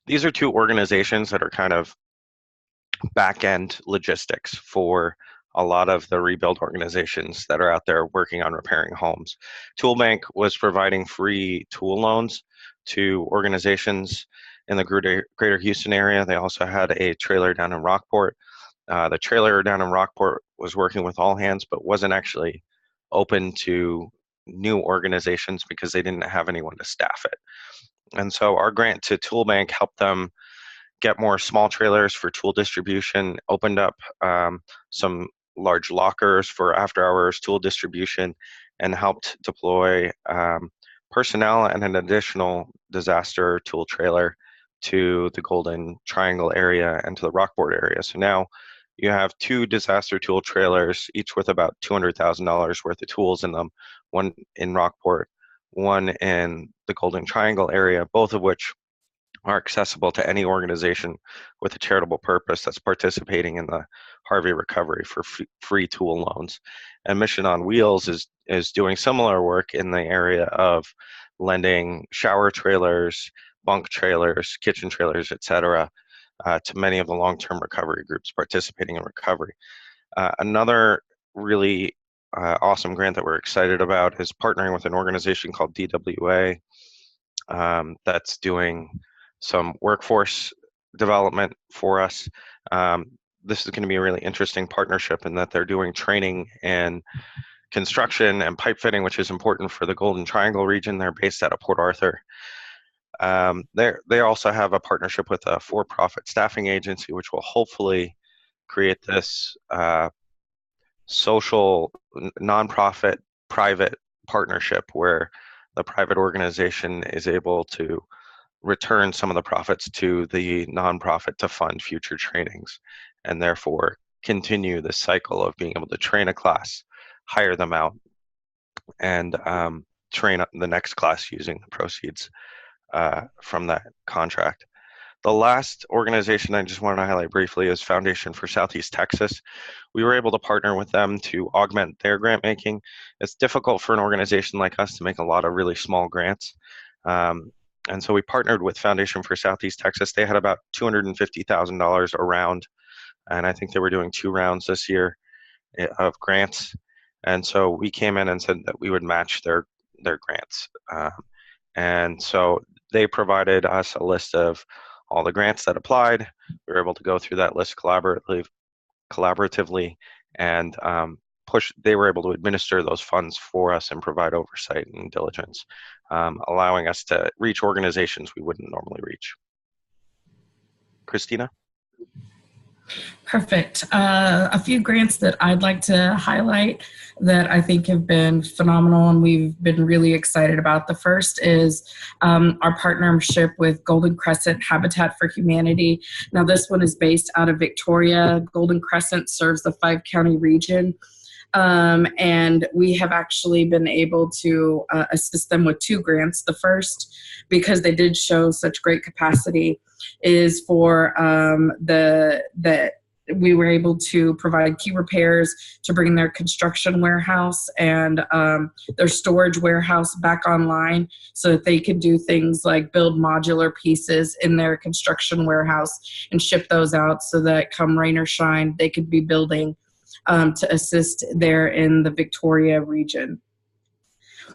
these are two organizations that are kind of back-end logistics for a lot of the rebuild organizations that are out there working on repairing homes. Tool Bank was providing free tool loans to organizations in the greater Houston area. They also had a trailer down in Rockport. The trailer down in Rockport was working with all hands, but wasn't actually open to new organizations because they didn't have anyone to staff it. And so our grant to Tool Bank helped them get more small trailers for tool distribution, opened up some large lockers for after hours tool distribution, and helped deploy personnel and an additional disaster tool trailer to the Golden Triangle area and to the Rockport area. So now you have two disaster tool trailers, each with about $200,000 worth of tools in them, one in Rockport, one in the Golden Triangle area, both of which are accessible to any organization with a charitable purpose that's participating in the Harvey recovery for free tool loans. And Mission on Wheels is doing similar work in the area of lending shower trailers, bunk trailers, kitchen trailers, etc., to many of the long-term recovery groups participating in recovery. Another really awesome grant that we're excited about is partnering with an organization called DWA that's doing some workforce development for us. This is going to be a really interesting partnership in that they're doing training and construction and pipe fitting, which is important for the Golden Triangle region. They're based out of Port Arthur. They also have a partnership with a for-profit staffing agency, which will hopefully create this social, nonprofit, private partnership where the private organization is able to return some of the profits to the nonprofit to fund future trainings, and therefore continue the cycle of being able to train a class, hire them out, and train the next class using the proceeds from that contract. The last organization I just wanted to highlight briefly is Foundation for Southeast Texas. We were able to partner with them to augment their grant making. It's difficult for an organization like us to make a lot of really small grants. And so we partnered with Foundation for Southeast Texas. They had about $250,000 around, and I think they were doing 2 rounds this year of grants. And so we came in and said that we would match their grants. And so they provided us a list of all the grants that applied. We were able to go through that list collaboratively and they were able to administer those funds for us and provide oversight and diligence, allowing us to reach organizations we wouldn't normally reach. Christina? Perfect. A few grants that I'd like to highlight that I think have been phenomenal and we've been really excited about. The first is our partnership with Golden Crescent Habitat for Humanity. Now this one is based out of Victoria. Golden Crescent serves the 5-county region. And we have actually been able to assist them with 2 grants. The first, because they did show such great capacity, is for we were able to provide key repairs to bring their construction warehouse and their storage warehouse back online so that they could do things like build modular pieces in their construction warehouse and ship those out so that come rain or shine, they could be building to assist there in the Victoria region.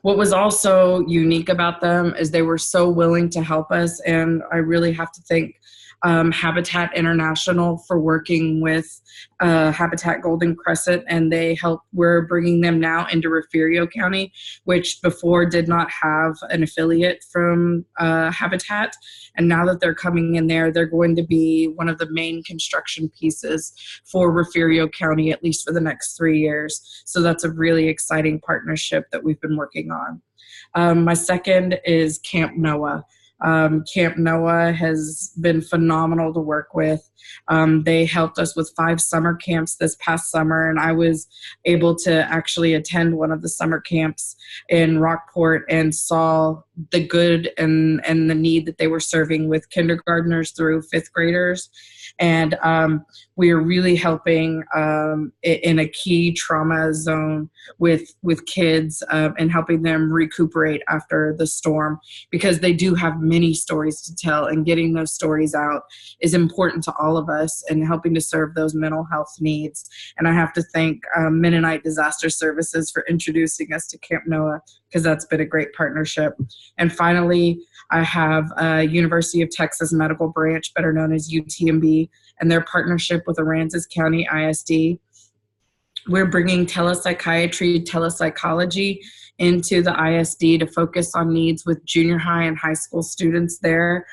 What was also unique about them is they were so willing to help us, and I really have to thank Habitat International for working with Habitat Golden Crescent, and we're bringing them now into Refugio County, which before did not have an affiliate from Habitat, and now that they're coming in there, they're going to be one of the main construction pieces for Refugio County, at least for the next 3 years. So that's a really exciting partnership that we've been working on. My second is Camp Noah. Camp Noah has been phenomenal to work with. They helped us with 5 summer camps this past summer, and I was able to actually attend one of the summer camps in Rockport and saw the good and the need that they were serving with kindergartners through 5th graders. And we are really helping in a key trauma zone with kids and helping them recuperate after the storm, because they do have many stories to tell, and getting those stories out is important to all of us and helping to serve those mental health needs. And I have to thank Mennonite Disaster Services for introducing us to Camp Noah, because that's been a great partnership. And finally, I have University of Texas Medical Branch, better known as UTMB, and their partnership with Aransas County ISD. We're bringing telepsychiatry, telepsychology into the ISD to focus on needs with junior high and high school students there.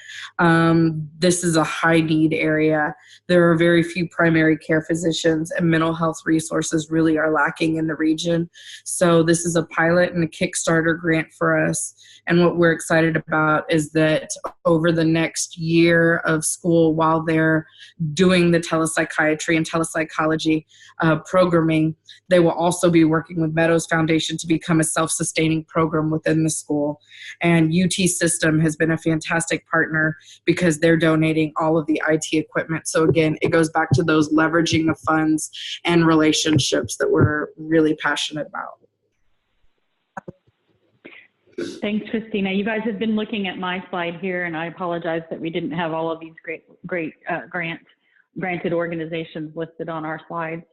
This is a high need area. There are very few primary care physicians, and mental health resources really are lacking in the region. So this is a pilot and a Kickstarter grant for us. And what we're excited about is that over the next year of school, while they're doing the telepsychiatry and telepsychology programming, they will also be working with Meadows Foundation to become a self-sustaining program within the school. And UT System has been a fantastic partner because they're donating all of the IT equipment. So again, it goes back to those leveraging of funds and relationships that we're really passionate about. Thanks, Christina. You guys have been looking at my slide here, and I apologize that we didn't have all of these great granted organizations listed on our slides.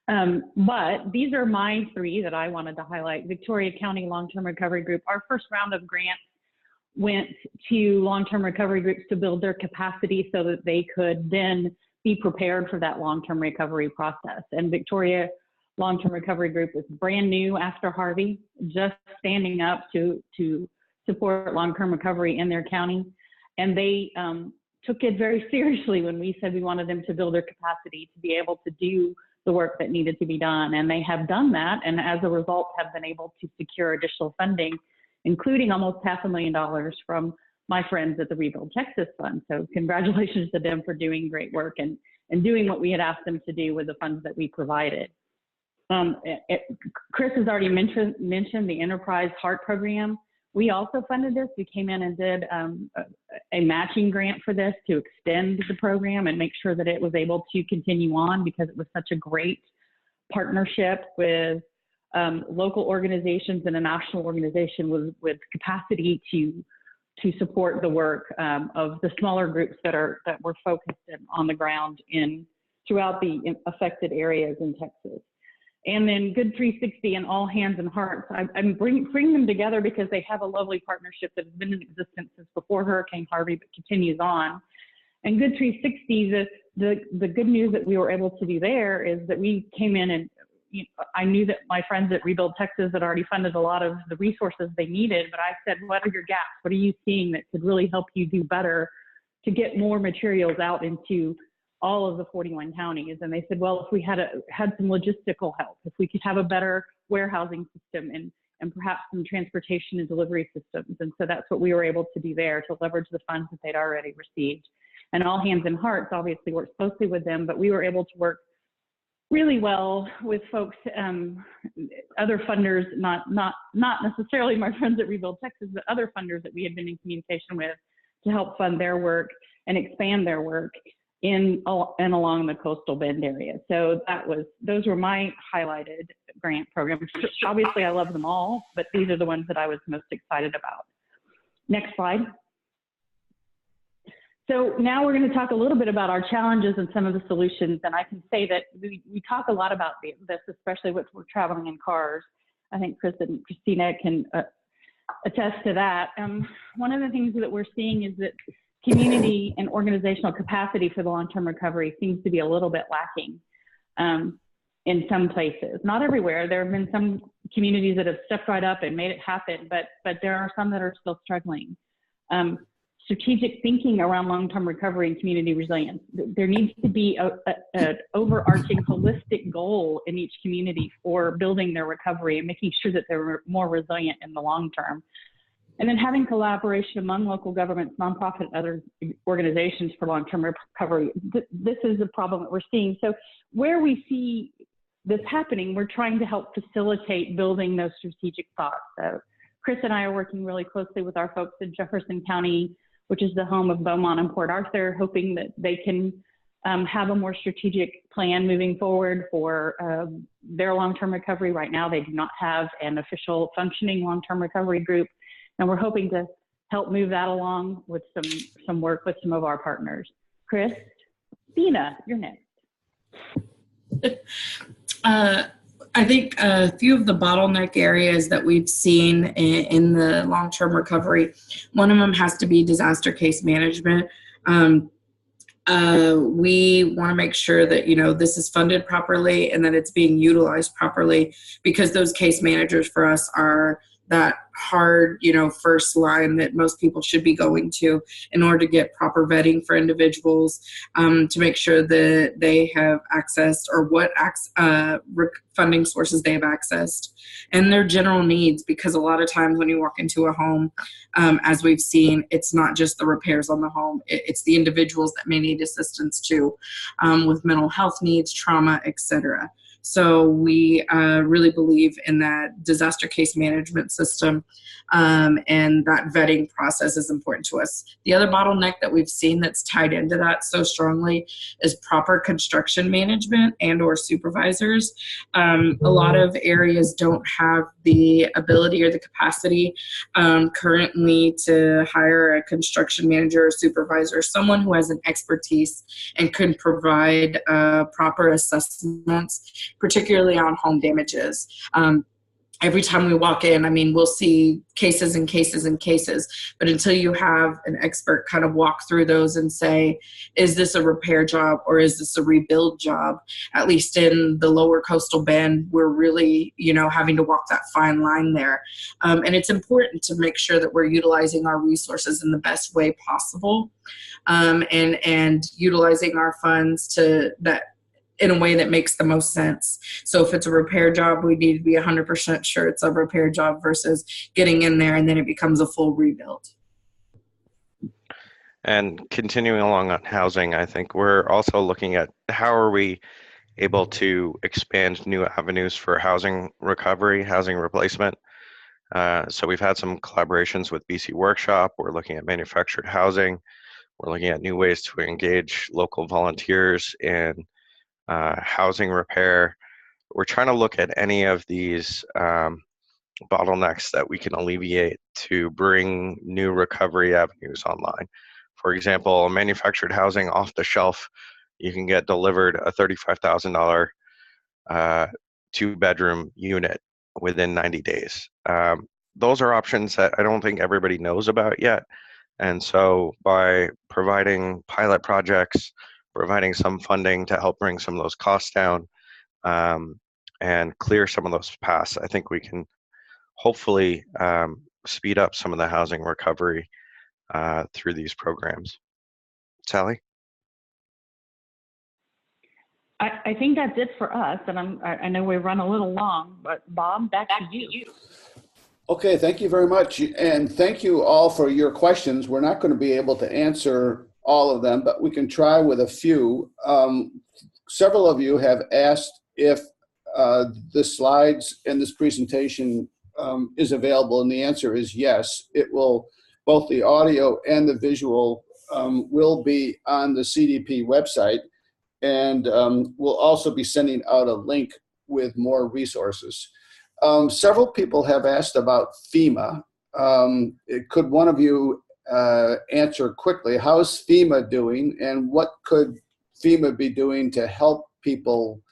But these are my three that I wanted to highlight. Victoria County Long-Term Recovery Group, our first round of grants went to long-term recovery groups to build their capacity so that they could then be prepared for that long-term recovery process. And Victoria Long-Term Recovery Group is brand new after Harvey, just standing up to support long-term recovery in their county. And they took it very seriously when we said we wanted them to build their capacity to be able to do the work that needed to be done. And they have done that, and as a result have been able to secure additional funding, including almost $500,000 from my friends at the Rebuild Texas Fund. So congratulations to them for doing great work and doing what we had asked them to do with the funds that we provided. Chris has already mentioned the Enterprise Heart Program. We also funded this. We came in and did a matching grant for this to extend the program and make sure that it was able to continue on, because it was such a great partnership with local organizations and a national organization with capacity to support the work of the smaller groups that were focused on the ground throughout the affected areas in Texas. And then Good 360 and All Hands and Hearts. I'm bringing them together because they have a lovely partnership that has been in existence since before Hurricane Harvey, but continues on. And Good 360, the good news that we were able to do there is that we came in and I knew that my friends at Rebuild Texas had already funded a lot of the resources they needed, but I said, what are your gaps? What are you seeing that could really help you do better to get more materials out into all of the 41 counties? And they said, well, if we had some logistical help, if we could have a better warehousing system and perhaps some transportation and delivery systems. And so that's what we were able to do there, to leverage the funds that they'd already received. And All Hands and Hearts obviously works closely with them, but we were able to work really well with folks, other funders, not necessarily my friends at Rebuild Texas, but other funders that we had been in communication with to help fund their work and expand their work in and along the coastal bend area. So those were my highlighted grant programs. Obviously, I love them all, but these are the ones that I was most excited about. Next slide. So now we're going to talk a little bit about our challenges and some of the solutions. And I can say that we talk a lot about this, especially when we're traveling in cars. I think Chris and Christina can attest to that. One of the things that we're seeing is that community and organizational capacity for the long-term recovery seems to be a little bit lacking in some places. Not everywhere. There have been some communities that have stepped right up and made it happen, but there are some that are still struggling. Strategic thinking around long-term recovery and community resilience. There needs to be an overarching holistic goal in each community for building their recovery and making sure that they're more resilient in the long term. And then having collaboration among local governments, nonprofit, and other organizations for long-term recovery. This is a problem that we're seeing. So where we see this happening, we're trying to help facilitate building those strategic thoughts. So Chris and I are working really closely with our folks in Jefferson County, which is the home of Beaumont and Port Arthur, hoping that they can have a more strategic plan moving forward for their long-term recovery. Right now, they do not have an official functioning long-term recovery group, and we're hoping to help move that along with some work with some of our partners. Christina, you're next. I think a few of the bottleneck areas that we've seen in the long-term recovery, one of them has to be disaster case management. We want to make sure that, this is funded properly and that it's being utilized properly, because those case managers for us are that hard, first line that most people should be going to in order to get proper vetting for individuals, to make sure that they have accessed, or what funding sources they have accessed, and their general needs. Because a lot of times when you walk into a home, as we've seen, it's not just the repairs on the home, it's the individuals that may need assistance too, with mental health needs, trauma, etc. So we really believe in that disaster case management system, and that vetting process is important to us. The other bottleneck that we've seen that's tied into that so strongly is proper construction management and or supervisors. A lot of areas don't have the ability or the capacity currently to hire a construction manager or supervisor, someone who has an expertise and can provide proper assessments, particularly on home damages. Every time we walk in, we'll see cases and cases and cases, but until you have an expert kind of walk through those and say, is this a repair job or is this a rebuild job? At least in the lower coastal bend, we're really, having to walk that fine line there. And it's important to make sure that we're utilizing our resources in the best way possible, and utilizing our funds in a way that makes the most sense. So if it's a repair job, we need to be 100% sure it's a repair job versus getting in there and then it becomes a full rebuild. And continuing along on housing, I think we're also looking at how are we able to expand new avenues for housing recovery, housing replacement. So we've had some collaborations with BC Workshop. We're looking at manufactured housing. We're looking at new ways to engage local volunteers in housing repair. We're trying to look at any of these bottlenecks that we can alleviate to bring new recovery avenues online. For example, manufactured housing off the shelf, you can get delivered a $35,000 two-bedroom unit within 90 days. Those are options that I don't think everybody knows about yet. And so by providing pilot projects, providing some funding to help bring some of those costs down, and clear some of those paths, I think we can hopefully speed up some of the housing recovery through these programs. Sally? I think that's it for us, and I know we've run a little long, but Bob, back to you. Okay, thank you very much, and thank you all for your questions. We're not going to be able to answer all of them, but we can try with a few. Several of you have asked if the slides in this presentation is available, and the answer is yes. It will, both the audio and the visual will be on the CDP website, and we'll also be sending out a link with more resources. Several people have asked about FEMA. Could one of you answer quickly, how's FEMA doing, and what could FEMA be doing to help people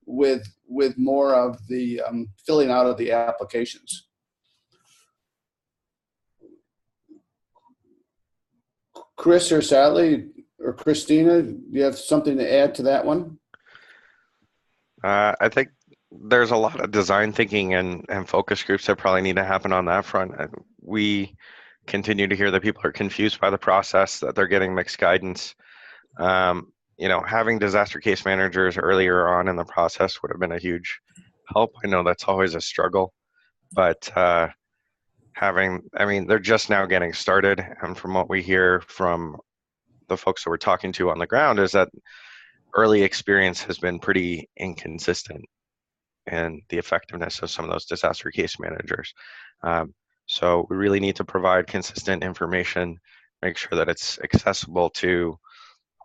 with more of the filling out of the applications? Chris or Sally or Christina, do you have something to add to that one? I think there's a lot of design thinking and focus groups that probably need to happen on that front. We continue to hear that people are confused by the process, that they're getting mixed guidance. Having disaster case managers earlier on in the process would have been a huge help. I know that's always a struggle, but they're just now getting started. And from what we hear from the folks that we're talking to on the ground is that early experience has been pretty inconsistent in the effectiveness of some of those disaster case managers. So we really need to provide consistent information, make sure that it's accessible to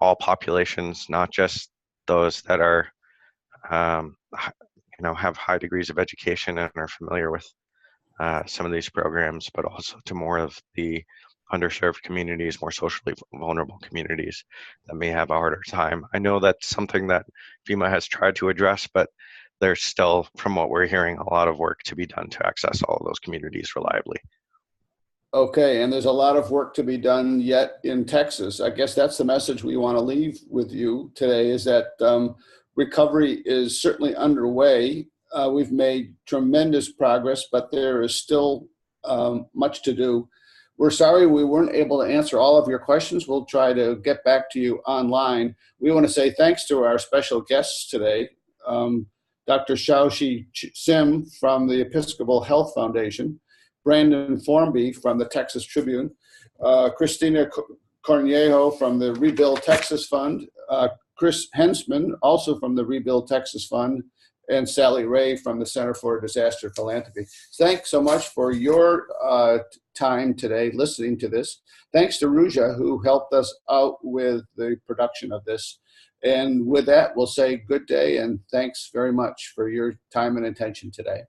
all populations, not just those that are, have high degrees of education and are familiar with some of these programs, but also to more of the underserved communities, more socially vulnerable communities that may have a harder time. I know that's something that FEMA has tried to address, but there's still, from what we're hearing, a lot of work to be done to access all of those communities reliably. Okay, and there's a lot of work to be done yet in Texas. I guess that's the message we want to leave with you today, is that recovery is certainly underway. We've made tremendous progress, but there is still much to do. We're sorry we weren't able to answer all of your questions. We'll try to get back to you online. We want to say thanks to our special guests today, Dr. Xiaoxi Sim from the Episcopal Health Foundation, Brandon Formby from the Texas Tribune, Christina Cornejo from the Rebuild Texas Fund, Chris Hensman, also from the Rebuild Texas Fund, and Sally Ray from the Center for Disaster Philanthropy. Thanks so much for your time today listening to this. Thanks to Ruja, who helped us out with the production of this. And with that, we'll say good day and thanks very much for your time and attention today.